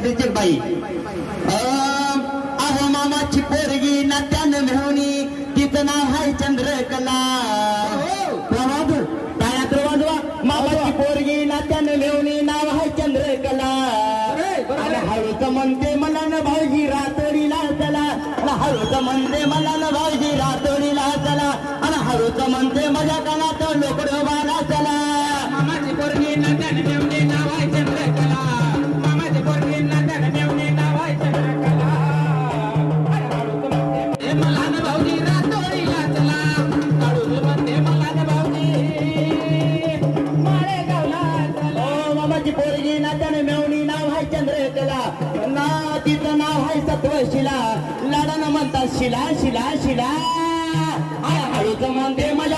पलीकडची एक बाई अहो मामाची पोरगी नात्यानं मेहनी तिचं नाव आहे चंद्रकला टाळ्यात वाजवा मामाची पोरगी नात्यानं मेहनी नाव आहे चंद्रकला आणि हळूच म्हणते मला न भाऊजी रातोडीला चला हळूच म्हणते मला न भाऊजी रातोडीला चला आणि हळूच म्हणते माझ्या कानात लोकडोबाला चला मामाची पोरगी नात्यानं मेवणी नाव आहे चंद्रकला मामाची पोरगी नात्यानं मेवणी नाव आहे चंद्रकला मला न भाऊजी रातोडीला चला हळूच म्हणते मला न भाऊजी माळेगावला चला मामाची पोरगी नात्यानं मेवणी नाव आहे चंद्रकला ना तिचं नाव आहे सत्वशिला लाडानं म्हणतात शिला शिला शिला हळूच म्हणते माझ्या